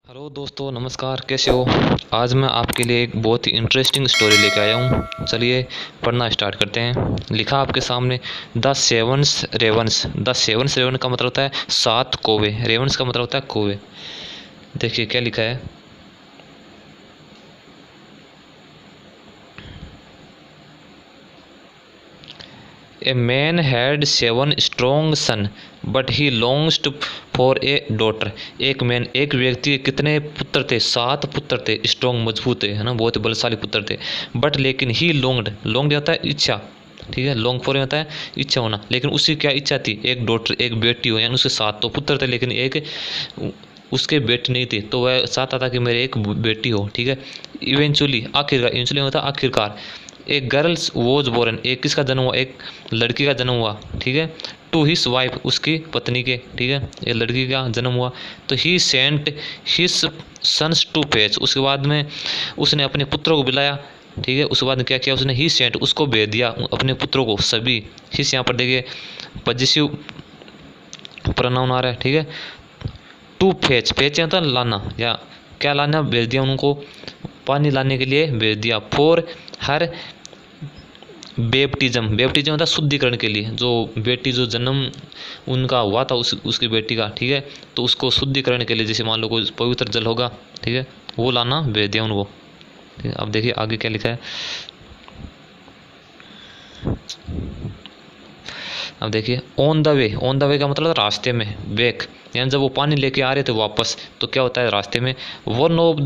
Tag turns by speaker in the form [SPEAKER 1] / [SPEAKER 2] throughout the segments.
[SPEAKER 1] Hello दोस्तों, नमस्कार। कैसे हो? आज मैं आपके लिए एक बहुत ही इंटरेस्टिंग स्टोरी लेके आया हूँ। चलिए पढ़ना स्टार्ट करते हैं। लिखा आपके सामने, the sevens ravens. The sevens raven का मतलब होता है 7 कौवे। रेवंस का मतलब होता है कौवे। देखिए क्या लिखा है। A man had 7 strong son but he longed for a daughter. एक व्यक्ति के कितने पुत्र थे? 7 पुत्र थे। स्ट्रॉन्ग मजबूत थे, है ना, बहुत ही बलशाली पुत्र थे। बट लेकिन ही लॉन्ग्ड होता है इच्छा, ठीक है। लॉन्ग फॉर होता है इच्छा होना। लेकिन उसकी क्या इच्छा थी? एक डॉटर, एक बेटी हो। यानी उसके 7 तो पुत्र थे लेकिन एक उसके बेटी नहीं थी। तो वह चाहता था कि मेरे एक बेटी हो, ठीक है। इवेंचुअली होता है आखिरकार। एक गर्ल्स वॉज बोर्न। एक किसका जन्म हुआ? एक लड़की का जन्म हुआ, ठीक है। टू हिज वाइफ, उसकी पत्नी के, ठीक है, एक लड़की का जन्म हुआ। तो he sent his sons to fetch. उसके बाद में उसने अपने पुत्रों को बुलाया, ठीक है। उसके बाद क्या किया उसने? ही सेंट, उसको भेज दिया अपने पुत्रों को सभी। हिस यहाँ पर देखिए पॉजिटिव प्रोनाउन आ रहा है, ठीक है। टू फेच, फेच होता है लाना, या क्या लाना? भेज दिया उनको, पानी लाने के लिए भेज दिया। फॉर हर बेप्टिज्म होता है शुद्धिकरण के लिए। जो बेटी जो जन्म उनका हुआ था उसकी बेटी का, ठीक है, तो उसको शुद्धिकरण के लिए, जैसे मान लो कोई पवित्र जल होगा, ठीक है, वो लाना भेज दिया उनको, ठीक है। अब देखिए आगे क्या लिखा है। अब देखिए ऑन द वे का मतलब रास्ते में, बैक यानी जब वो पानी लेके आ रहे थे वापस, तो क्या होता है रास्ते में? वन ऑफ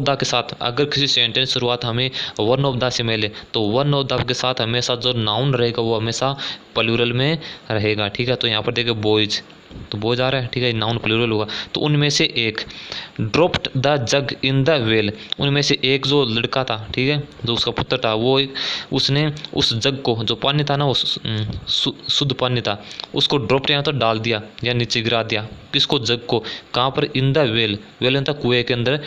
[SPEAKER 1] द के साथ, अगर किसी सेंटेंस शुरुआत हमें वन ऑफ द से मिले तो वन ऑफ द के साथ हमेशा जो नाउन रहेगा वो हमेशा प्लूरल में रहेगा, ठीक है। तो यहाँ पर देखिए बॉयज, तो बॉयज आ रहा है, ठीक है, नाउन प्लूरल होगा। तो उनमें से एक dropped the jug in the well. उनमें से एक जो लड़का था, ठीक है, जो उसका पुत्र था, वो उसने उस जग को, जो पानी था ना, वो शुद्ध पानी था, उसको ड्रॉप यहाँ तो डाल दिया या नीचे गिरा दिया। किसको? जग को। कहाँ पर? In the well. वेल था कुएं के अंदर,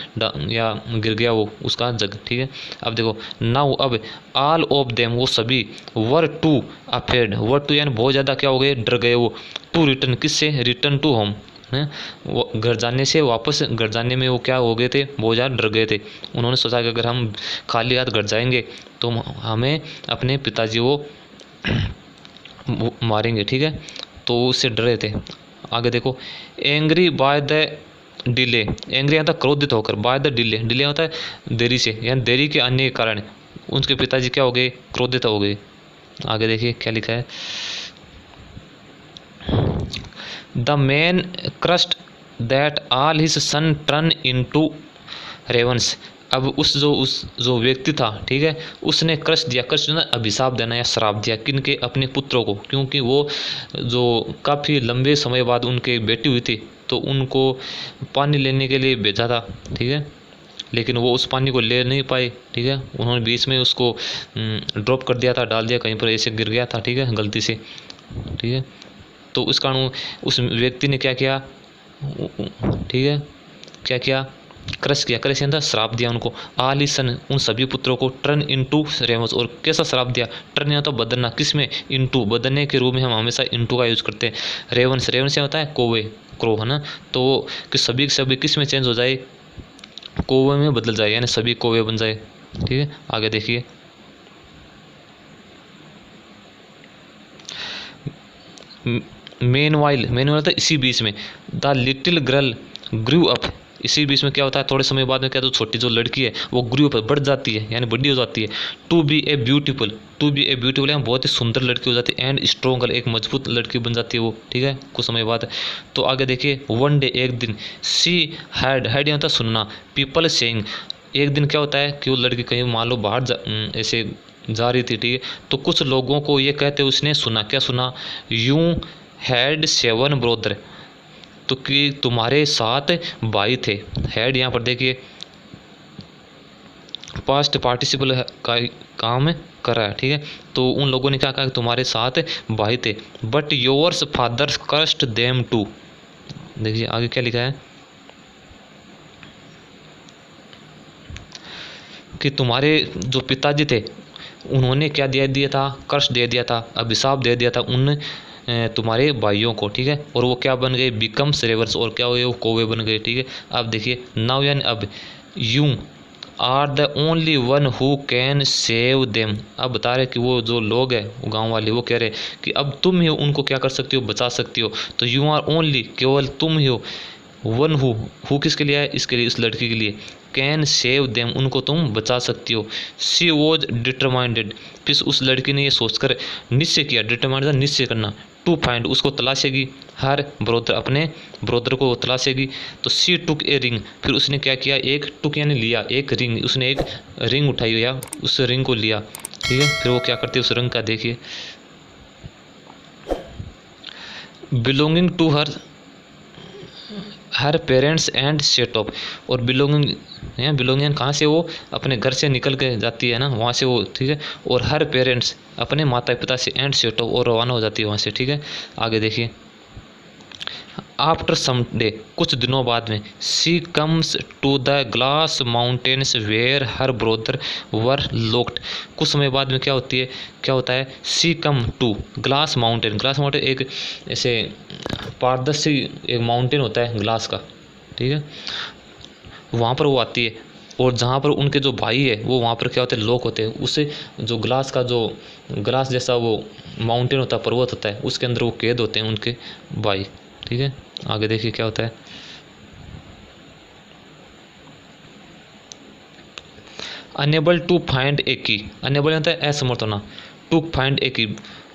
[SPEAKER 1] या गिर गया वो उसका जग, ठीक है। अब देखो नाउ, अब ऑल ऑफ देम, वो सभी, वर टू अफेड, वर टू यानी बहुत ज़्यादा क्या हो गए? डर गए वो। टू रिटर्न, किससे? रिटर्न टू होम, हैं, वो घर जाने से, वापस घर जाने में वो क्या हो गए थे? बहुत ज़्यादा डर गए थे। उन्होंने सोचा कि अगर हम खाली हाथ घर जाएंगे तो हमें अपने पिताजी वो मारेंगे, ठीक है। तो उससे डर रहे थे। आगे देखो, angry by the delay. Angry आता क्रोधित होकर, बाय द डिले होता है देरी से, यानी देरी के आने के कारण उनके पिताजी क्या हो गए? क्रोधित हो गए। आगे देखिए क्या लिखा है। The man crust that all his son turn into ravens. अब उस जो व्यक्ति था, ठीक है, उसने क्रश दिया। क्रश ना अभिशाप देना या श्राप दिया, किनके? अपने पुत्रों को। क्योंकि वो जो काफ़ी लंबे समय बाद उनके बेटी हुई थी, तो उनको पानी लेने के लिए भेजा था, ठीक है। लेकिन वो उस पानी को ले नहीं पाए, ठीक है। उन्होंने बीच में उसको ड्रॉप कर दिया था, डाल दिया कहीं पर, ऐसे गिर गया था, ठीक है, गलती से, ठीक है। तो उस कारण उस व्यक्ति ने क्या किया, ठीक है, क्या किया? क्रश था श्राप दिया उनको। आली सन, उन सभी पुत्रों को, टर्न इनटू रेवंस। और कैसा श्राप दिया? टर्न या तो बदलना, किस में? इनटू, बदलने के रूप में हम हमेशा इनटू का यूज करते हैं। रेवंस क्या होता है? कौवे, क्रो, है ना। तो कि सभी किस में चेंज हो जाए? कौवे में बदल जाए, यानी सभी कौवे बन जाए, ठीक है। आगे देखिए, मेनवाइल था इसी बीच में। The little girl grew up. इसी बीच में क्या होता है? थोड़े समय बाद में क्या, तो छोटी जो लड़की है वो ग्रू अप, बढ़ जाती है, यानी बड़ी हो जाती है। टू बी ए ब्यूटीफुल यानी बहुत ही सुंदर लड़की हो जाती है। एंड स्ट्रॉन्ग, एक मजबूत लड़की बन जाती है वो, ठीक है, कुछ समय बाद। तो आगे देखिए, वन डे, एक दिन, सी हैड होता है सुनना, पीपल सेइंग। एक दिन क्या होता है कि वो लड़की कहीं मान लो बाहर ऐसे जा रही थी, ठीक है, तो कुछ लोगों को ये कहते उसने सुना। क्या सुना? यूं हैड 7 ब्रोदर। तो कि तुम्हारे 7 भाई थे। हैड यहाँ पर देखिए पास्ट पार्टिसिपल का काम कर रहा है, ठीक है। तो उन लोगों ने क्या कहा? तुम्हारे 7 भाई थे। But yours father cursed them too. देखिए आगे क्या लिखा है कि तुम्हारे जो पिताजी थे उन्होंने क्या दिया था? कर्ष दे दिया था, अभिशाप दे दिया था उन तुम्हारे भाइयों को, ठीक है। और वो क्या बन गए, बिकम्स रेवर्स, और क्या हुए, वो कौवे बन गए, ठीक है। अब देखिए नाउ यानी अब, you are the only one who can save them. अब बता रहे कि वो जो लोग हैं, वो गांव वाले, वो कह रहे कि अब तुम ही उनको क्या कर सकती हो, बचा सकती हो। तो यू आर ओनली, केवल तुम ही हो, वन हु किसके लिए है, इसके लिए, इस लड़की के लिए, कैन सेव देम, उनको तुम बचा सकती हो। शी वॉज डिटरमाइंडेड, फिर उस लड़की ने ये सोचकर निश्चय किया, डिटरमाइंड निश्चय करना, टू फाइंड, उसको तलाशेगी, हर ब्रोदर, अपने ब्रोदर को तलाशेगी। तो सी टुक ए रिंग, फिर उसने क्या किया, एक टुक यानी लिया, एक रिंग, उसने एक रिंग उठाई या उस रिंग को लिया, ठीक है। फिर वो क्या करती है उस रिंग का, देखिए, belonging to her parents and set off, और बिलोंगिंग कहाँ से, वो अपने घर से निकल के जाती है ना, वहाँ से वो, ठीक है। और हर पेरेंट्स, अपने माता पिता से, एंड सेट ऑफ, और रवाना हो जाती है वहाँ से, ठीक है। आगे देखिए, आफ्टर सम डे, कुछ दिनों बाद में, she comes to the glass mountains where her brother were locked. कुछ समय बाद में क्या होती है, क्या होता है, she come to glass mountain, glass mountain एक ऐसे पारदर्शी एक माउंटेन होता है ग्लास का, ठीक है। वहाँ पर वो आती है, और जहाँ पर उनके जो भाई है वो वहाँ पर क्या होते हैं, लोग होते हैं। उससे जो ग्लास का, जो ग्लास जैसा वो माउंटेन होता है, पर्वत होता है, उसके अंदर वो कैद होते हैं उनके भाई, ठीक है। आगे देखिए क्या होता है, अनेबल टू फाइंड ए की, अनेबल होता है असमर्थ होना, टू फाइंड ए की,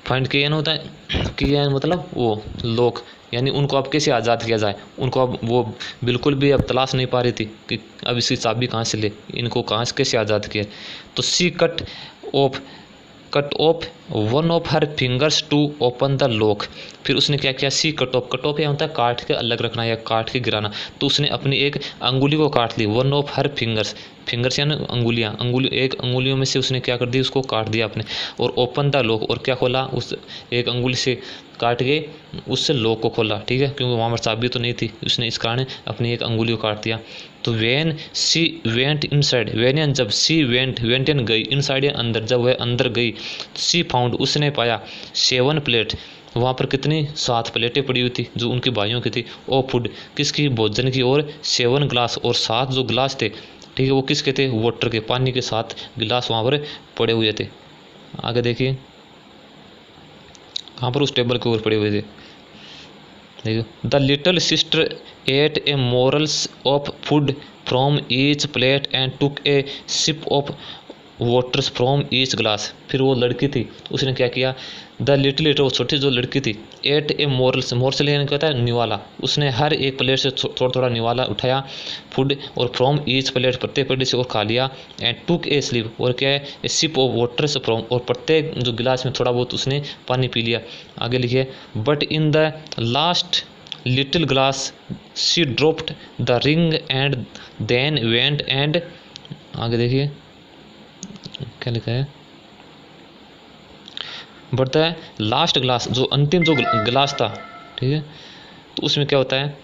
[SPEAKER 1] फाइंड के यानी होता है कि यानी मतलब वो लोग, यानी उनको अब कैसे आज़ाद किया जाए, उनको अब वो बिल्कुल भी अब तलाश नहीं पा रही थी कि अब इसकी चाबी कहाँ से ले, इनको कहाँ से कैसे आज़ाद किया। तो she cut off one of her fingers to open the lock, फिर उसने क्या किया, सी कट ऑफ या होता है काट के अलग रखना या काट के गिराना। तो उसने अपनी एक अंगुली को काट ली, वन ऑफ हर फिंगर्स यानी अंगुलियाँ, एक अंगुलियों में से उसने क्या कर दी, उसको काट दिया अपने, और ओपन द लॉक, और क्या खोला, उस एक अंगुली से काट के उससे लॉक को खोला, ठीक है, क्योंकि वहाँ पर चाबी तो नहीं थी, उसने इस कारण अपनी एक अंगुली को काट दिया। तो when she went inside, when यानी जब, सी वेंट यानी गई, इनसाइड यानी अंदर, जब वह अंदर गई, सी फाउंड, उसने पाया 7 प्लेट, वहाँ पर कितनी 7 प्लेटें पड़ी हुई थी जो उनके भाइयों की थी, और फूड किसकी, भोजन की, और 7 ग्लास, और 7 जो गिलास थे, ठीक है, वो किसके थे, वाटर के, पानी के 7 गिलास वहाँ पर पड़े हुए थे। आगे देखिए, कहाँ पर, उस टेबल के ऊपर पड़े हुए थे, देखिए, the little sister ate a morsels of food from each plate and took a sip of waters from each glass. फिर वो लड़की थी, उसने क्या किया, द लिटिल, वो छोटी जो लड़की थी, एट ए मोरल्स यानी क्या होता है, निवाला, उसने हर एक प्लेट से थोड़ा थोड़ा निवाला उठाया, फूड, और फ्रॉम ईच प्लेट, प्रत्येक प्लेट से और खा लिया, एंड टुक ए स्लिप, और क्या है, ए सिप ऑफ वाटर्स फ्रॉम, और प्रत्येक जो गिलास में थोड़ा बहुत उसने पानी पी लिया। आगे लिखिए, but in the last little glass she dropped the ring and then went and, आगे देखिए क्या लिखा है, बढ़ता है लास्ट ग्लास, जो अंतिम जो गिलास था, ठीक है, तो उसमें क्या होता है,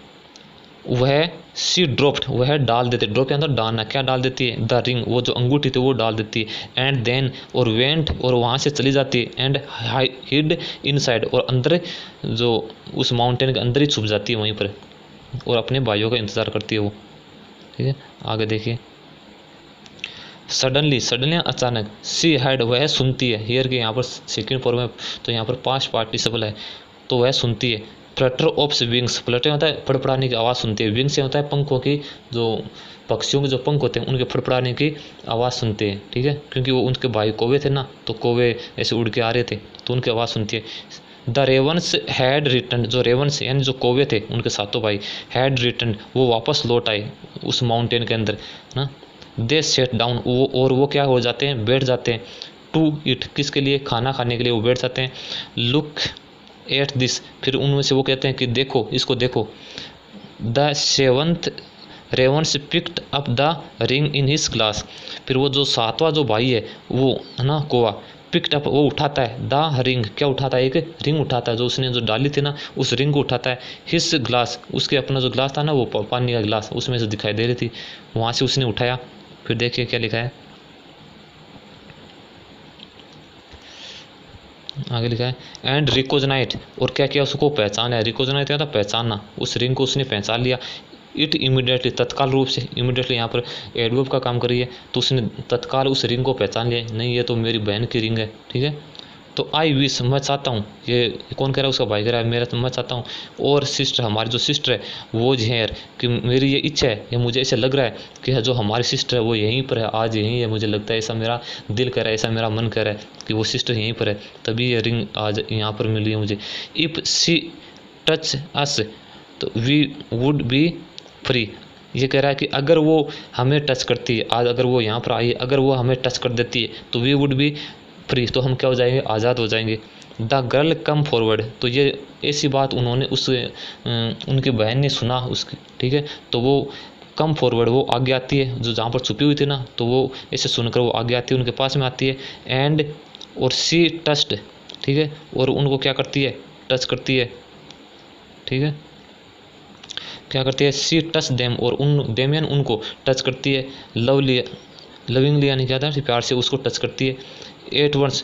[SPEAKER 1] वह सी ड्रॉप्ड, वह डाल देते, ड्रॉप के अंदर डालना, क्या डाल देती है, द रिंग, वो जो अंगूठी थी वो डाल देती है, एंड देन, और वेंट, और वहाँ से चली जाती है, एंड हिड इनसाइड, और अंदर जो उस माउंटेन के अंदर ही छुप जाती है वहीं पर, और अपने भाइयों का इंतज़ार करती है वो, ठीक है। आगे देखिए, सडनली अचानक, सी हैड, वह सुनती है, हियर के यहाँ पर सेकेंड फॉर्म में, तो यहाँ पर पास्ट पार्टिसिपल है, तो वह सुनती है, फ्लटर ऑफ विंग्स, फ्लटर होता है फड़फड़ाने की आवाज़ सुनती है, विंग्स से होता है पंखों की, जो पक्षियों के जो पंख होते हैं उनके फड़फड़ाने की आवाज़ सुनते हैं, ठीक है, क्योंकि वो उनके भाई कौवे थे ना, तो कौवे ऐसे उड़ के आ रहे थे, तो उनकी आवाज़ सुनती है। द रेवंस हैड रिटर्न, जो रेवंस यानी जो कौवे थे उनके सातों भाई, हैड रिटर्न, वो वापस लौट आए उस माउंटेन के अंदर ना, दे सेट डाउन, वो, और वो क्या हो जाते हैं, बैठ जाते हैं, टू इट, किसके लिए, खाना खाने के लिए वो बैठ जाते हैं, लुक एट दिस, फिर उनमें से वो कहते हैं कि देखो, इसको देखो, the 7th ravens picked up the ring in his glass, फिर वो जो 7वां जो भाई है वो है ना कौवा, पिक्ड अप, वो उठाता है, द रिंग, क्या उठाता है, एक रिंग उठाता है, जो उसने जो डाली थी ना, उस रिंग को उठाता है, हिज ग्लास, उसके अपना जो ग्लास था ना, वो पानी का ग्लास, उसमें से दिखाई दे रही थी, वहाँ से उसने उठाया। फिर देखिए क्या लिखा है, आगे लिखा है एंड रिकोजनाइट, और क्या किया उसको पहचाना है। रिकोजनाइट क्या था, पहचानना। उस रिंग को उसने पहचान लिया। इट इमीडिएटली, तत्काल रूप से, इमीडिएटली यहाँ पर एडवर्ब का काम करिए, तो उसने तत्काल उस रिंग को पहचान लिया, नहीं ये तो मेरी बहन की रिंग है, ठीक है। तो आई विश, मैं चाहता हूँ, ये कौन कह रहा है, उसका भाई कह रहा है मेरा, तो मैं चाहता हूँ। और सिस्टर, हमारी जो सिस्टर है वो हेयर, कि मेरी ये इच्छा है, या मुझे ऐसा लग रहा है कि जो हमारी सिस्टर है वो यहीं पर है, आज यहीं है, मुझे लगता है, ऐसा मेरा दिल कर रहा है, ऐसा मेरा मन कर रहा है कि वो सिस्टर यहीं पर है, तभी ये रिंग आज यहाँ पर मिली है मुझे। इफ़ सी टच अस तो वी वुड बी फ्री, ये कह रहा है कि अगर वो हमें टच करती है, आज अगर वो यहाँ पर आई है, अगर वो हमें टच कर देती है तो वी वुड बी फ्री, तो हम क्या हो जाएंगे, आज़ाद हो जाएंगे। द गर्ल कम फॉरवर्ड, तो ये ऐसी बात उन्होंने उनकी बहन ने सुना उसकी, ठीक है। तो वो कम फॉरवर्ड, वो आगे आती है, जो जहाँ पर छुपी हुई थी ना, तो वो ऐसे सुनकर वो आगे आती है, उनके पास में आती है। एंड और सी टच्ड, ठीक है, और उनको क्या करती है, टच करती है, ठीक है, क्या करती है, सी टच देम, और उन देम यानी उनको टच करती है। लवली, लविंगली यानी क्या था, प्यार से उसको टच करती है। At once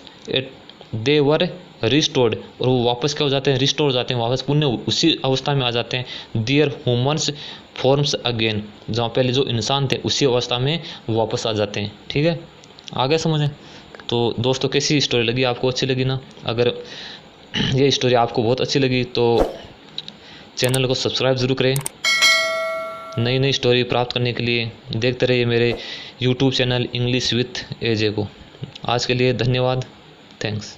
[SPEAKER 1] they were restored, और वो वापस क्या हो जाते हैं, रिस्टोर हो जाते हैं, वापस पुण्य उसी अवस्था में आ जाते हैं। दियर ह्यूमन्स फॉर्म्स अगेन, जहाँ पहले जो इंसान थे उसी अवस्था में वापस आ जाते हैं, ठीक है। आगे समझें। तो दोस्तों कैसी स्टोरी लगी आपको, अच्छी लगी ना? अगर ये स्टोरी आपको बहुत अच्छी लगी तो चैनल को सब्सक्राइब ज़रूर करें। नई नई स्टोरी प्राप्त करने के लिए देखते रहिए मेरे यूट्यूब चैनल इंग्लिश विथ एजे को। आज के लिए धन्यवाद, थैंक्स।